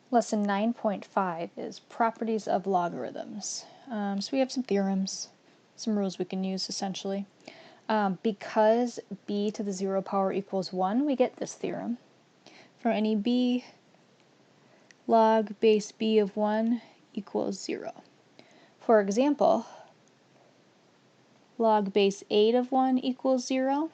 Lesson 9.5 is properties of logarithms. So we have some theorems, some rules we can use essentially. Because b to the 0 power equals 1, we get this theorem. For any b, log base b of 1 equals 0. For example, log base 8 of 1 equals 0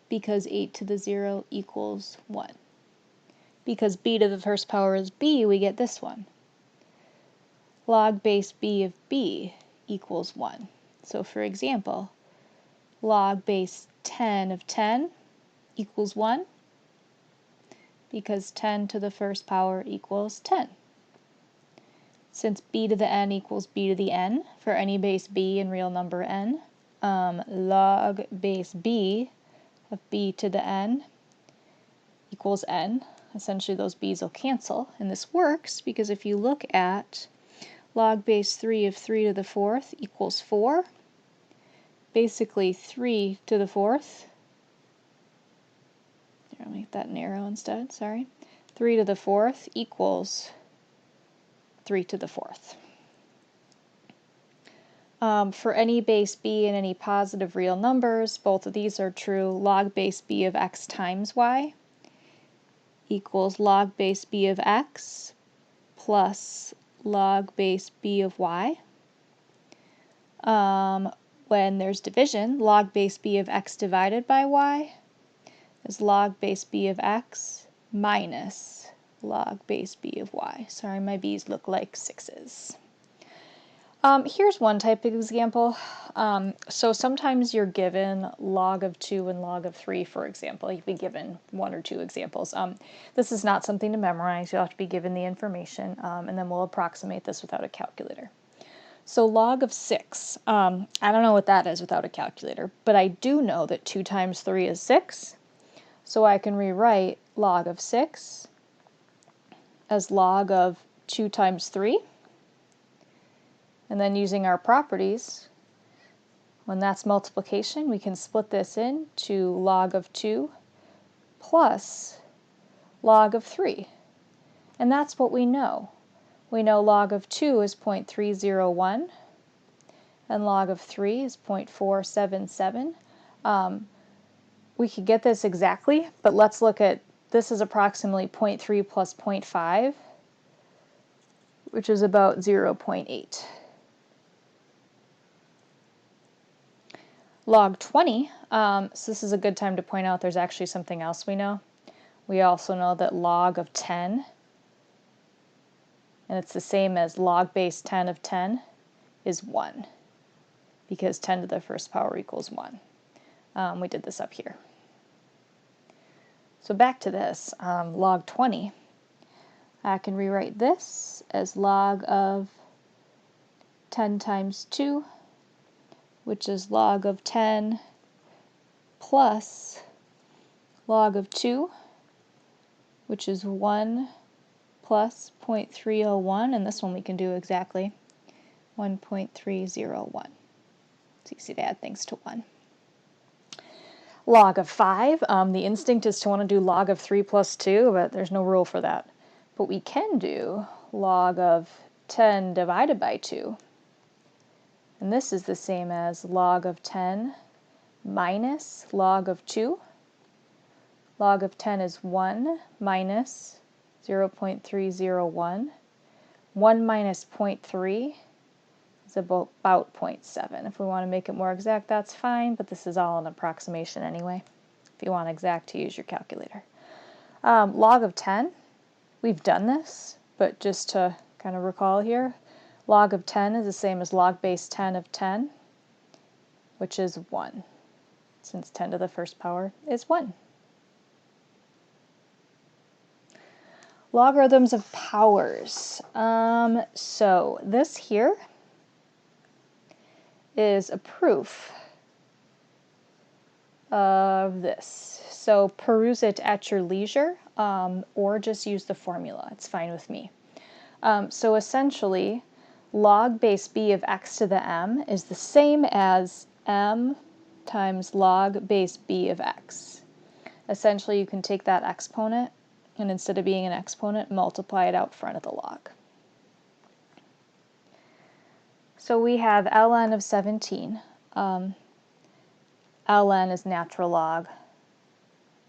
because 8 to the 0 equals 1. Because b to the first power is b, we get this one. Log base b of b equals 1. So for example, log base 10 of 10 equals 1 because 10 to the first power equals 10. Since b to the n equals b to the n for any base b and real number n, log base b of b to the n equals n. Essentially those b's will cancel, and this works because if you look at log base 3 of 3 to the 4th equals 4, basically 3 to the 4th, I'll make that an arrow instead, sorry, 3 to the 4th equals 3 to the 4th. For any base b and any positive real numbers, both of these are true. Log base b of x times y equals log base b of x plus log base b of y. When there's division, log base b of x divided by y is log base b of x minus log base b of y. Sorry, my b's look like 6's. Here's one type of example. So sometimes you're given log of 2 and log of 3, for example. You've been given 1 or 2 examples. This is not something to memorize. You'll have to be given the information, and then we'll approximate this without a calculator. So log of 6, I don't know what that is without a calculator, but I do know that 2 times 3 is 6, so I can rewrite log of 6 as log of 2 times 3, and then using our properties, when that's multiplication, we can split this into log of 2 plus log of 3, and that's what we know. We know log of 2 is 0.301 and log of 3 is 0.477. We could get this exactly, but let's look at, this is approximately 0.3 plus 0.5, which is about 0.8. Log 20, so this is a good time to point out there's actually something else we know. We also know that log of 10, and it's the same as log base 10 of 10, is 1, because 10 to the first power equals 1. We did this up here. So back to this, log 20, I can rewrite this as log of 10 times 2, which is log of 10 plus log of 2, which is 1 plus 0.301, and this one we can do exactly, 1.301. It's easy to add things to 1. Log of 5, the instinct is to want to do log of 3 plus 2, but there's no rule for that. But we can do log of 10 divided by 2. And this is the same as log of 10 minus log of 2. Log of 10 is 1 minus 0.301. 1 minus 0.3 is about 0.7. If we want to make it more exact, that's fine, but this is all an approximation anyway. If you want exact, use your calculator. Log of 10, we've done this, but just to kind of recall here, log of 10 is the same as log base 10 of 10, which is 1, since 10 to the first power is 1. Logarithms of powers. So this here is a proof of this. So peruse it at your leisure, or just use the formula. It's fine with me. So essentially, log base b of x to the m is the same as m times log base b of x. Essentially, you can take that exponent and instead of being an exponent, multiply it out front of the log. So we have ln of 17. ln is natural log.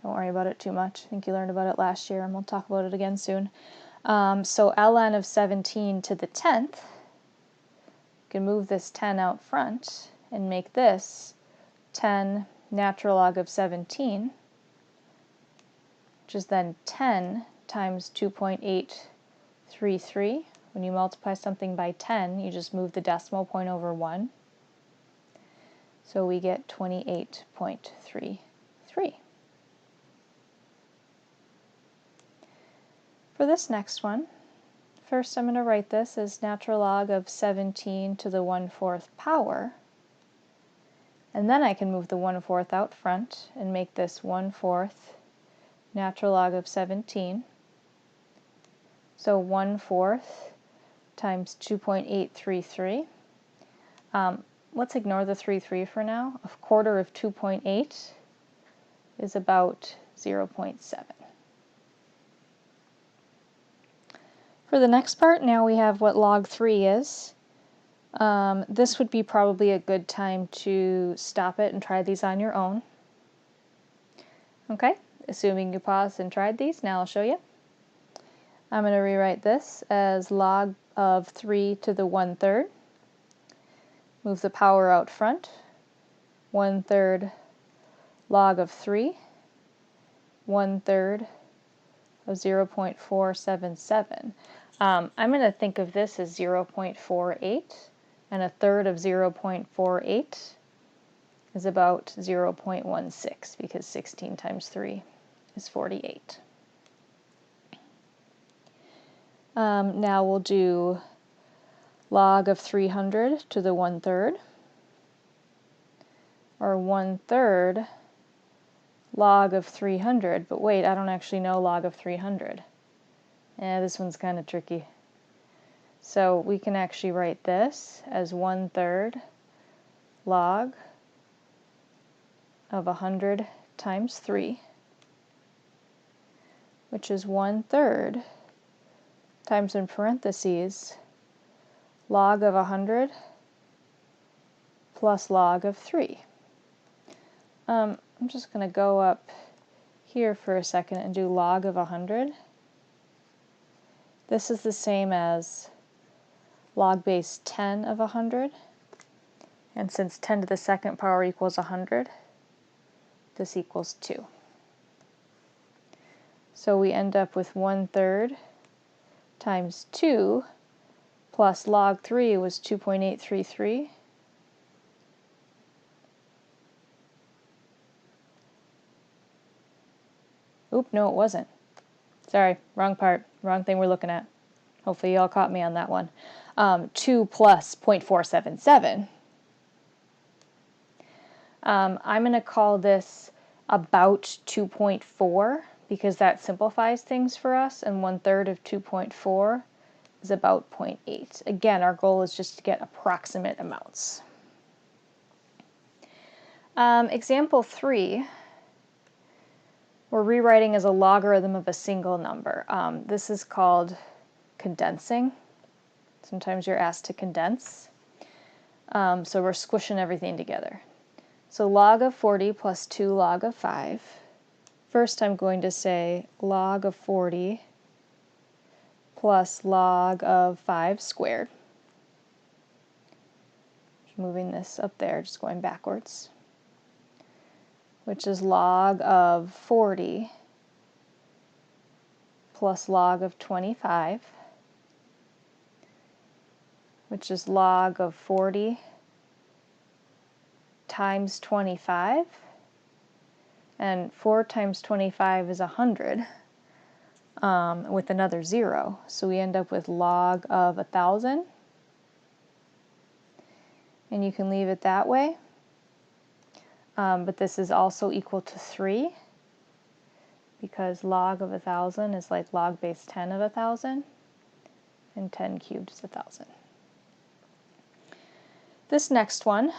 Don't worry about it too much. I think you learned about it last year, and we'll talk about it again soon. So ln of 17 to the 10th, you can move this 10 out front and make this 10 natural log of 17, which is then 10 times 2.833. When you multiply something by 10, you just move the decimal point over 1. So we get 28.33. For this next one, first I'm going to write this as natural log of 17 to the 1/4 power. And then I can move the 1/4 out front and make this 1/4 natural log of 17. So 1/4 times 2.833. Let's ignore the 33 for now. 1/4 of 2.8 is about 0.7. For the next part, now we have what log 3 is. This would be probably a good time to stop it and try these on your own. Okay, assuming you paused and tried these, now I'll show you. I'm going to rewrite this as log of 3 to the 1/3. Move the power out front. 1/3 log of 3. 1/3 of 0.477. I'm going to think of this as 0.48, and 1/3 of 0.48 is about 0.16, because 16 times 3 is 48. Now we'll do log of 300 to the 1/3, or 1/3 log of 300, but wait, I don't actually know log of 300. Yeah, this one's kind of tricky. So we can actually write this as 1/3 log of 100 times 3, which is 1/3 times, in parentheses, log of 100 plus log of 3. I'm just going to go up here for a second and do log of 100. This is the same as log base 10 of 100, and since 10 to the 2nd power equals 100, this equals 2. So we end up with 1/3 times 2 plus log 3 was 2.833. Oop, no it wasn't. Sorry, wrong part, wrong thing we're looking at. Hopefully y'all caught me on that one. 2 plus 0.477. I'm going to call this about 2.4 because that simplifies things for us, and 1/3 of 2.4 is about 0.8. Again, our goal is just to get approximate amounts. Example 3, we're rewriting as a logarithm of a single number. This is called condensing. Sometimes you're asked to condense. So we're squishing everything together. So log of 40 plus 2 log of 5. First I'm going to say log of 40 plus log of 5 squared. Just moving this up there, just going backwards, which is log of 40 plus log of 25, which is log of 40 times 25, and 4 times 25 is 100, with another 0, so we end up with log of 1,000, and you can leave it that way, but this is also equal to 3, because log of 1,000 is like log base 10 of 1,000, and 10 cubed is 1,000. This next one,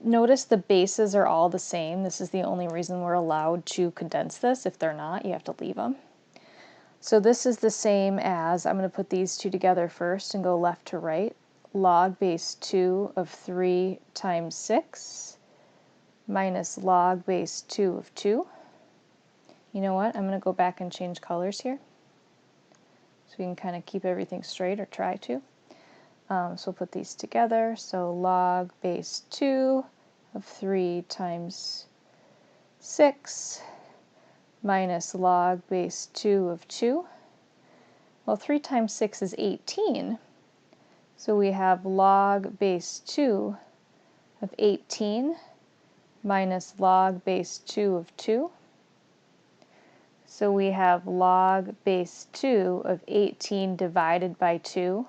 notice the bases are all the same. This is the only reason we're allowed to condense this. If they're not, you have to leave them. So this is the same as, I'm going to put these two together first and go left to right. Log base 2 of 3 times 6 minus log base 2 of 2. You know what? I'm going to go back and change colors here so we can kind of keep everything straight, or try to. So we'll put these together. So log base 2 of 3 times 6 minus log base 2 of 2. Well, 3 times 6 is 18. So we have log base 2 of 18 minus log base 2 of 2. So we have log base 2 of 18 divided by 2.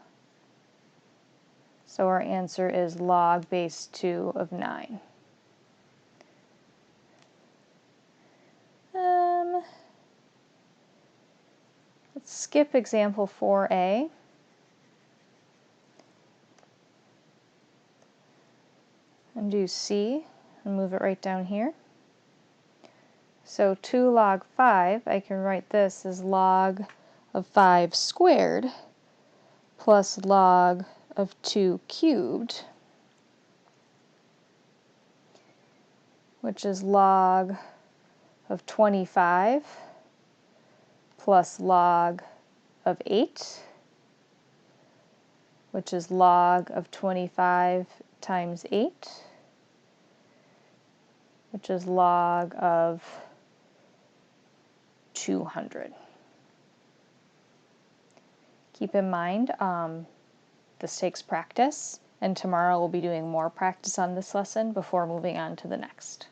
So our answer is log base 2 of 9. Let's skip example 4a. And do C and move it right down here. So 2 log 5, I can write this as log of 5 squared plus log of 2 cubed, which is log of 25 plus log of 8, which is log of 25 times 8, which is log of 200. Keep in mind, this takes practice, and tomorrow we'll be doing more practice on this lesson before moving on to the next.